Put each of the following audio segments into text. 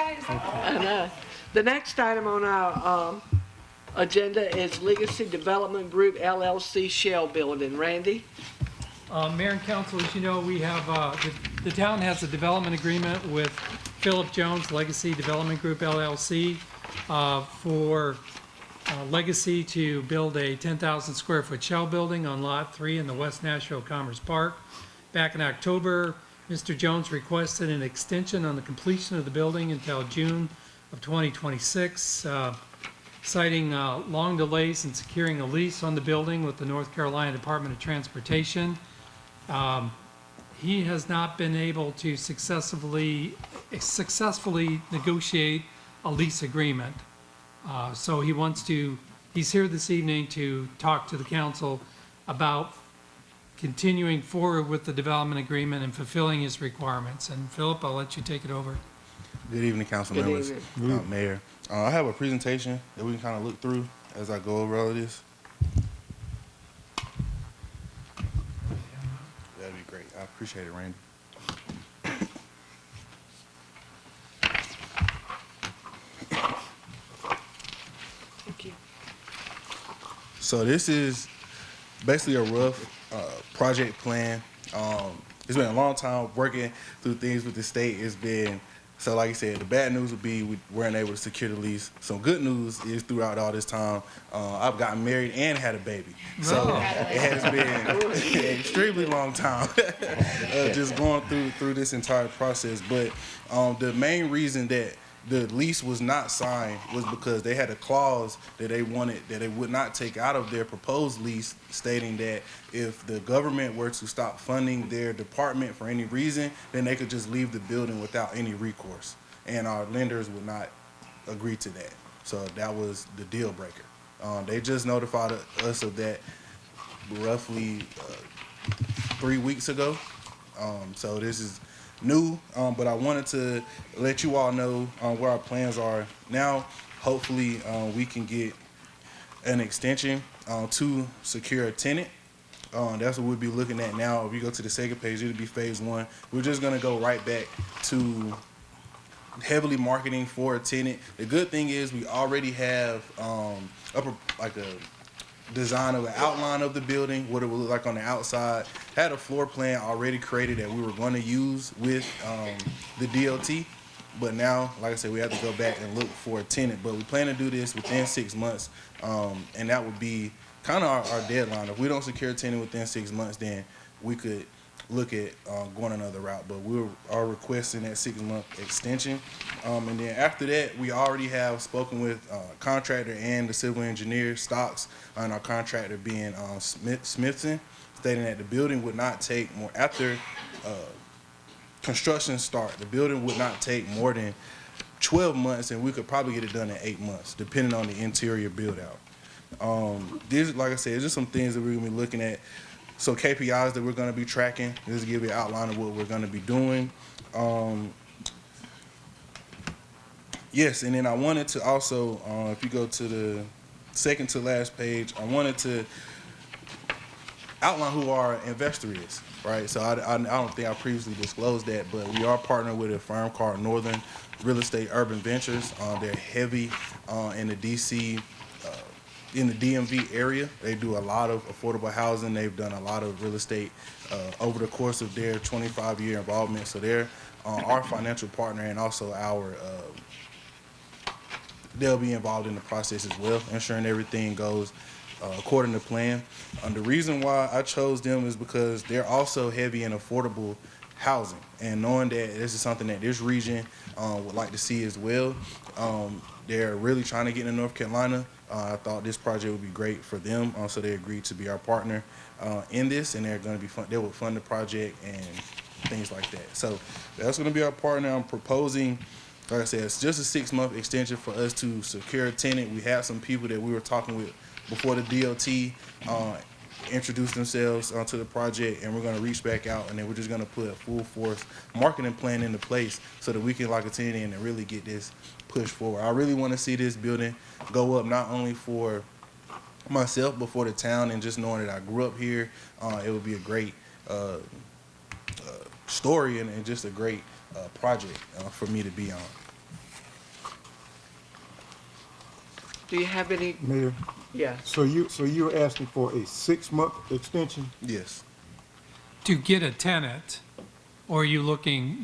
I know. The next item on our agenda is Legacy Development Group LLC Shell Building. Randy? Mayor and council, as you know, we have, the town has a development agreement with Philip Jones Legacy Development Group LLC for Legacy to build a 10,000 square foot shell building on Lot 3 in the West Nashville Commerce Park. Back in October, Mr. Jones requested an extension on the completion of the building until June of 2026, citing long delays in securing a lease on the building with the North Carolina Department of Transportation. He has not been able to successfully negotiate a lease agreement. So he's here this evening to talk to the council about continuing forward with the development agreement and fulfilling his requirements. And Philip, I'll let you take it over. Good evening, council members, Mayor. I have a presentation that we can kind of look through as I go over all of this. That'd be great. I appreciate it, Randy. Thank you. So this is basically a rough project plan. It's been a long time working through things with the state. It's been, so like I said, the bad news would be we weren't able to secure the lease. Some good news is throughout all this time, I've gotten married and had a baby. So it has been an extremely long time just going through this entire process. But the main reason that the lease was not signed was because they had a clause that they wanted that they would not take out of their proposed lease, stating that if the government were to stop funding their department for any reason, then they could just leave the building without any recourse. And our lenders would not agree to that. So that was the deal breaker. They just notified us of that roughly 3 weeks ago. So this is new, but I wanted to let you all know where our plans are now. Hopefully we can get an extension to secure a tenant. That's what we'll be looking at now. If you go to the second page, it'll be phase 1. We're just going to go right back to heavily marketing for a tenant. The good thing is we already have like a design of an outline of the building, what it would look like on the outside. Had a floor plan already created that we were going to use with the DOT, but now, like I said, we have to go back and look for a tenant. But we plan to do this within 6 months, and that would be kind of our deadline. If we don't secure a tenant within 6 months, then we could look at going another route, but we are requesting that 6-month extension. And then after that, we already have spoken with contractor and the civil engineer, Stocks, and our contractor being Smithson, stating that the building would not take more, after construction start, the building would not take more than 12 months, and we could probably get it done in 8 months, depending on the interior build out. These, like I said, it's just some things that we're gonna be looking at. So KPIs that we're going to be tracking. This will give you an outline of what we're going to be doing. Yes, and then I wanted to also, if you go to the second to last page, I wanted to outline who our investor is, right? So I don't think I previously disclosed that, but we are partnering with a firm called Northern Real Estate Urban Ventures. They're heavy in the DC, in the DMV area. They do a lot of affordable housing. They've done a lot of real estate over the course of their 25-year involvement. So they're our financial partner, and also they'll be involved in the process as well, ensuring everything goes according to plan. The reason why I chose them is because they're also heavy in affordable housing, and knowing that this is something that this region would like to see as well. They're really trying to get into North Carolina. I thought this project would be great for them, so they agreed to be our partner in this, and they're going to be they will fund the project and things like that. So that's going to be our partner. I'm proposing, like I said, it's just a 6-month extension for us to secure a tenant. We have some people that we were talking with before the DOT introduce themselves to the project, and we're going to reach back out, and then we're just going to put a full force marketing plan into place so that we can lock a tenant in and really get this pushed forward. I really want to see this building go up, not only for myself but for the town, and just knowing that I grew up here, it would be a great story and just a great project for me to be on. do you have any, Mayor, yeah, so you're asking for a 6-month extension? Yes. To get a tenant, or are you looking,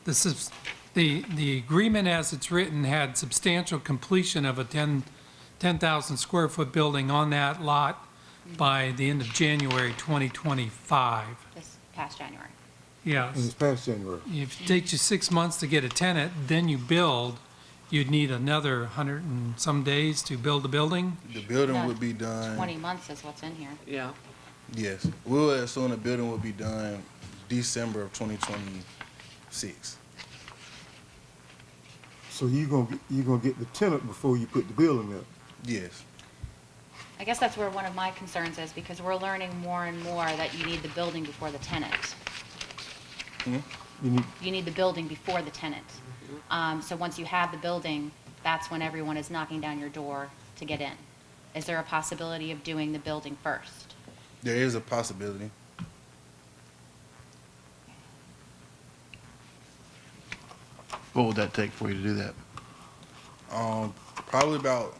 this is, the agreement as it's written had substantial completion of a 10,000 square foot building on that lot by the end of January 2025. This past January. In Yes. this past January? If it takes you 6 months to get a tenant, then you build, you'd need another 100 and some days to build the building? The building No, would be done. 20 months is what's in here. yeah. Yes. We will assume the building will be done December of 2026. So you're gonna get the tenant before you put the building up? Yes. I guess that's where one of my concerns is, because we're learning more and more that you need the building before the tenant. You need, You need the building before the tenant. So once you have the building, that's when everyone is knocking down your door to get in. Is there a possibility of doing the building first? There is a possibility. What would that take for you to do that? Probably about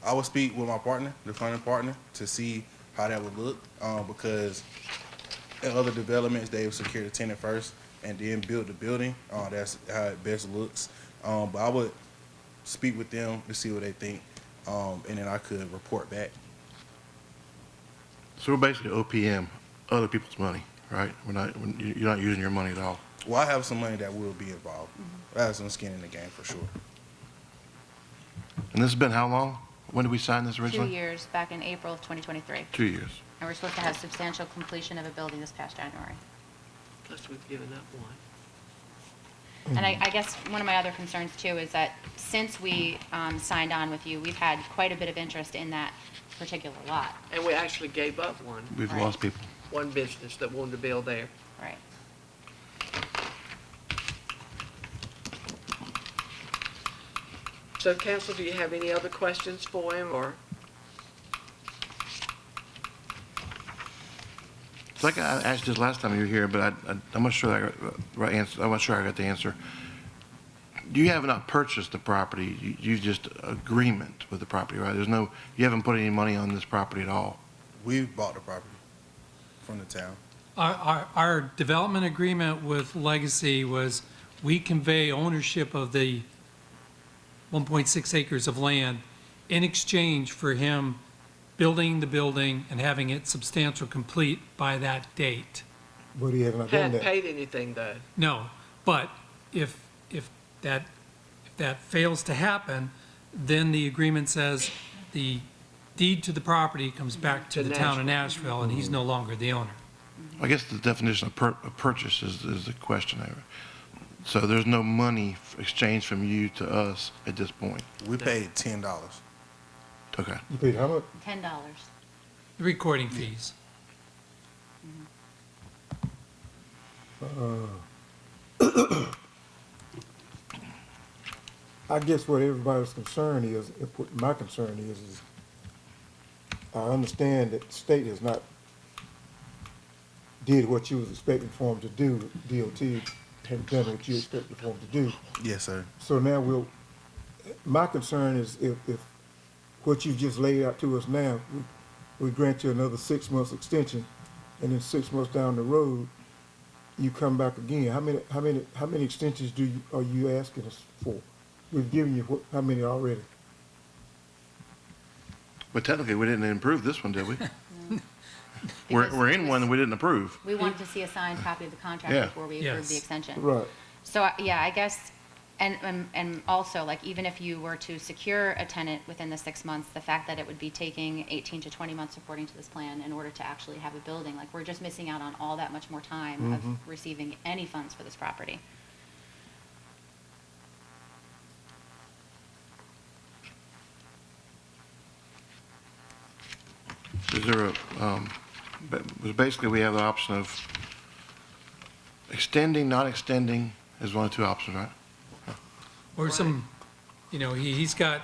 I would speak with my partner, the funding partner, to see how that would look. Because in other developments, they would secure the tenant first and then build the building. That's how it best looks. But I would speak with them to see what they think, and then I could report back. So we're basically OPM, other people's money, right? You're not using your money at all. Well, I have some money that will be involved. I have some skin in the game for sure. And this has been how long? When did we sign this 2 originally? years, back in April of 2023. 2 years. And we're supposed to have substantial completion of a building this past January. Plus we've given up one. And I guess one of my other concerns too is that since we signed on with you, we've had quite a bit of interest in that particular lot. And we actually gave up We've Right. lost people. one business that wanted to build there. Right. So council, do you have any other questions for him, or? It's like I asked this last time you were here, but I'm not sure I got the right answer. I'm not sure I got the answer. You have not purchased the property. You just agreement with the property, right? You haven't put any money on this property at all. We've bought the property from the town. Our development agreement with Legacy was we convey ownership of the 1.6 acres of land in exchange for him building the building and having it substantial complete by that date. but he has not done Hadn't that. paid anything though. No, but if that fails to happen, then the agreement says the deed to the property comes back to To the town of Nashville, and he's no longer the owner. I guess the definition of purchase is the question. So there's no money exchanged from you to us at this point. We paid $10. Okay. You paid how much? $10. The recording fees. I guess what everybody's concern is, what my concern is I understand that the state has not did what you was expecting for them to do. DOT haven't done what you expected for them to do. Yes, sir. So now my concern is if what you just laid out to us now, we grant you another 6 months extension, and then 6 months down the road, you come back again. How many extensions are you asking us for? We've given you how many already? But technically, we didn't improve this one, did we? We're in one that we didn't approve. We want to see a signed copy of the contract Yeah. before we approve the Yes. extension. Right. So, yeah, I guess, and also, like, even if you were to secure a tenant within the 6 months, the fact that it would be taking 18 to 20 months according to this plan in order to actually have a building, like, we're just missing out on all that much more time of receiving any funds for this property. Is there basically we have the option of extending, not extending is one of two options, right? Or some, he's got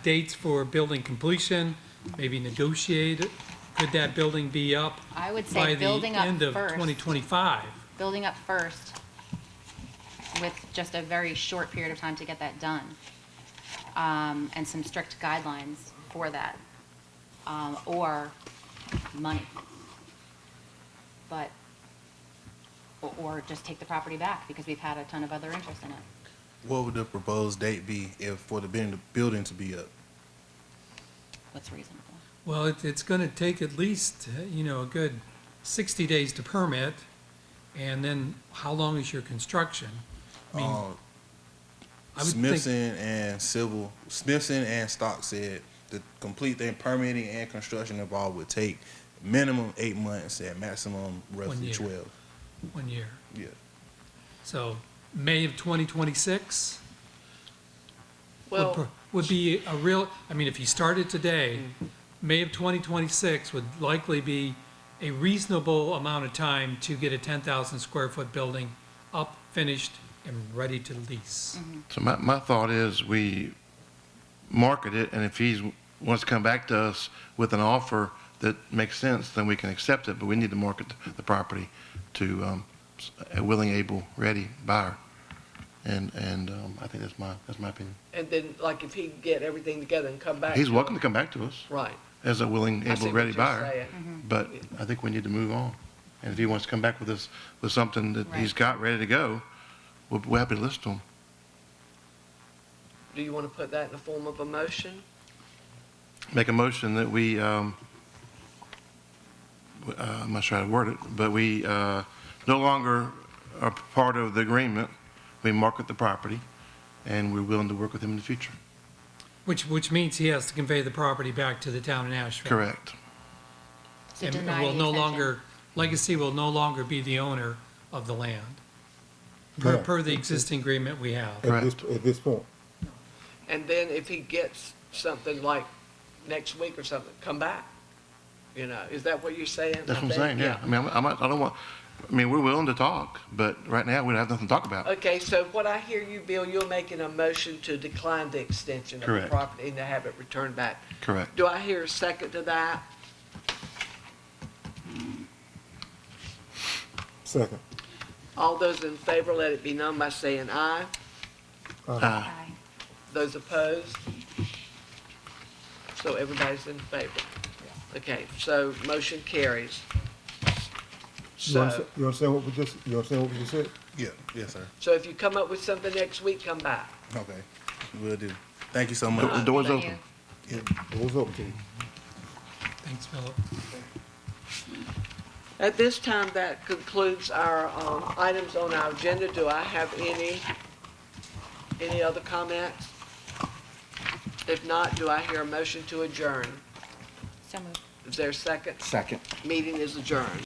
dates for building completion, maybe negotiate it. Could that building be up I would by say the building up end of first. 2025? building up first with just a very short period of time to get that done, and some strict guidelines for that, or money. But, or just take the property back because we've had a ton of other interest in it. What would the proposed date be if for the building to be up? What's reasonable? Well, it's going to take at least, a good 60 days to permit, and then how long is your construction? I mean, I would think, Smithson and Stock said the complete thing, permitting and construction involved would take minimum 8 months and maximum 1 roughly year. 12. 1 year. Yeah. So May of 2026 Well, would be a real, I mean, if you started today, May of 2026 would likely be a reasonable amount of time to get a 10,000 square foot building up, finished, and ready to lease. So my thought is we market it, and if he wants to come back to us with an offer that makes sense, then we can accept it, but we need to market the property to a willing, able, ready buyer. And I think that's my opinion. and then, like, if he can get everything together and come back. He's to welcome us. to come back to us Right. as a willing, I see able, what ready you're buyer. saying. But I think we need to move on. And if he wants to come back with us, with something that he's Right. got ready to go, we're happy to listen to him. Do you want to put that in the form of a motion? Make a motion that we, I'm not sure how to word it, but we no longer are part of the agreement. We market the property, and we're willing to work with him in the future. Which means he has to convey the property back to the town of Nashville. Correct. So And deny will the no extension. longer, Legacy will no longer be the owner of the land, Yeah. per the existing agreement we have. At this point. And then if he gets something like next week or something, come back. Is that what you're saying? That's I what I'm think? saying, yeah. I mean, I don't want, I mean, we're willing to talk, but right now, we don't have nothing to talk about. Okay, so what I hear you, Bill, you're making a motion to decline the extension of the Correct. property and to have it returned back. Correct. Do I hear a second to that? Second. All those in favor, let it be known by saying aye. Aye. Those opposed? So everybody's in favor. Okay, so motion carries. You So, understand what we just said? Yeah. Yes, sir. so if you come up with something next week, come back. Okay. Will do. Thank you so The much. door's Thank open. you. Doors open to you. Thanks, Philip. At this time, that concludes our items on our agenda. Do I have any other comments? If not, do I hear a motion to adjourn? So moved. Is there a second? Second. Meeting is adjourned.